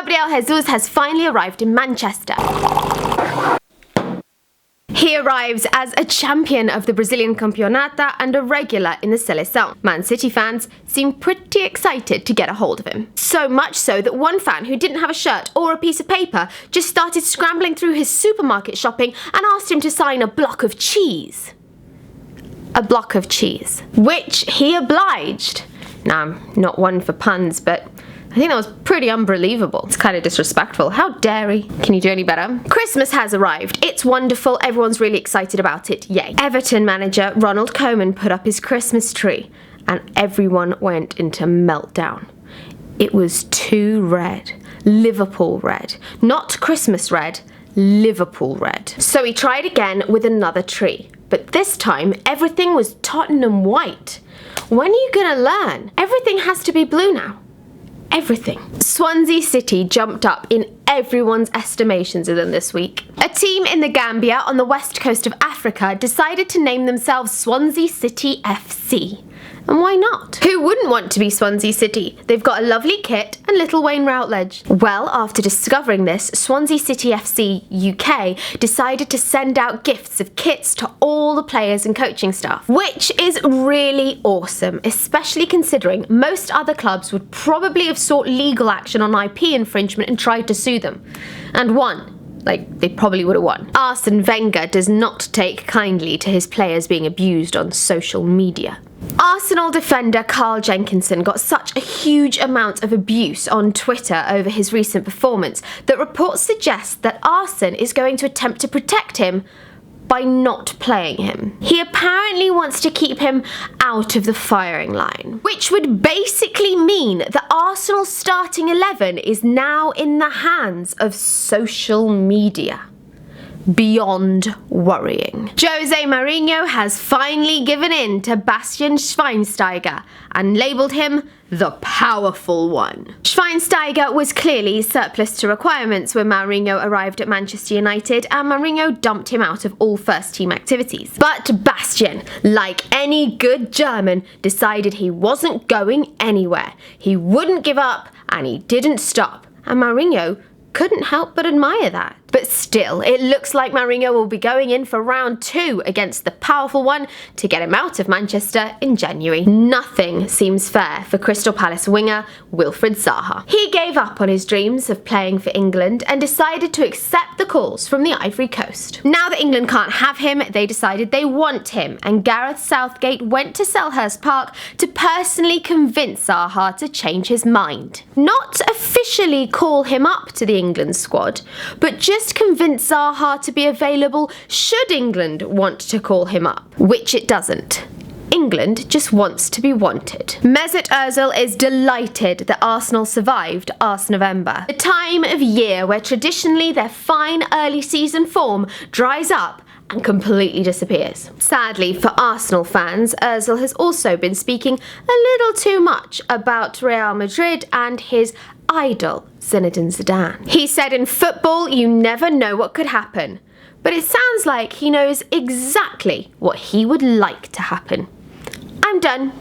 Gabriel Jesus has finally arrived in Manchester. He arrives as a champion of the Brazilian Campeonato and a regular in the Seleção. Man City fans seem pretty excited to get a hold of him. So much so that one fan who didn't have a shirt or a piece of paper just started scrambling through his supermarket shopping and asked him to sign a block of cheese. A block of cheese. Which he obliged. Now, I'm not one for puns, but I think that was pretty unbelievable. It's kind of disrespectful. How dare he? Can you do any better? Christmas has arrived. It's wonderful. Everyone's really excited about it. Yay. Everton manager Ronald Koeman put up his Christmas tree and everyone went into meltdown. It was too red. Liverpool red. Not Christmas red. Liverpool red. So he tried again with another tree. But this time, everything was Tottenham white. When are you gonna learn? Everything has to be blue now. Everything. Swansea City jumped up in everyone's estimations of them this week. A team in the Gambia on the west coast of Africa decided to name themselves Swansea City FC. And why not? Who wouldn't want to be Swansea City? They've got a lovely kit and little Wayne Routledge. Well, after discovering this, Swansea City FC UK decided to send out gifts of kits to all the players and coaching staff, which is really awesome, especially considering most other clubs would probably have sought legal action on IP infringement and tried to sue them. And won. Like, they probably would have won. Arsene Wenger does not take kindly to his players being abused on social media. Arsenal defender Carl Jenkinson got such a huge amount of abuse on Twitter over his recent performance that reports suggest that Arsene is going to attempt to protect him by not playing him. He apparently wants to keep him out of the firing line, which would basically mean that Arsenal's starting 11 is now in the hands of social media. Beyond worrying. Jose Mourinho has finally given in to Bastian Schweinsteiger and labelled him the powerful one. Schweinsteiger was clearly surplus to requirements when Mourinho arrived at Manchester United, and Mourinho dumped him out of all first-team activities. But Bastian, like any good German, decided he wasn't going anywhere. He wouldn't give up, and he didn't stop. And Mourinho couldn't help but admire that. But still, it looks like Mourinho will be going in for round 2 against the powerful one to get him out of Manchester in January. Nothing seems fair for Crystal Palace winger Wilfried Zaha. He gave up on his dreams of playing for England and decided to accept the calls from the Ivory Coast. Now that England can't have him, they decided they want him, and Gareth Southgate went to Selhurst Park to personally convince Zaha to change his mind. Not officially call him up to the England squad, but just convince Zaha to be available should England want to call him up, which it doesn't. England just wants to be wanted. Mesut Ozil is delighted that Arsenal survived Arse November, the time of year where traditionally their fine early season form dries up and completely disappears. Sadly for Arsenal fans, Ozil has also been speaking a little too much about Real Madrid and his idol, Zinedine Zidane. He said, in football, you never know what could happen. But it sounds like he knows exactly what he would like to happen. I'm done.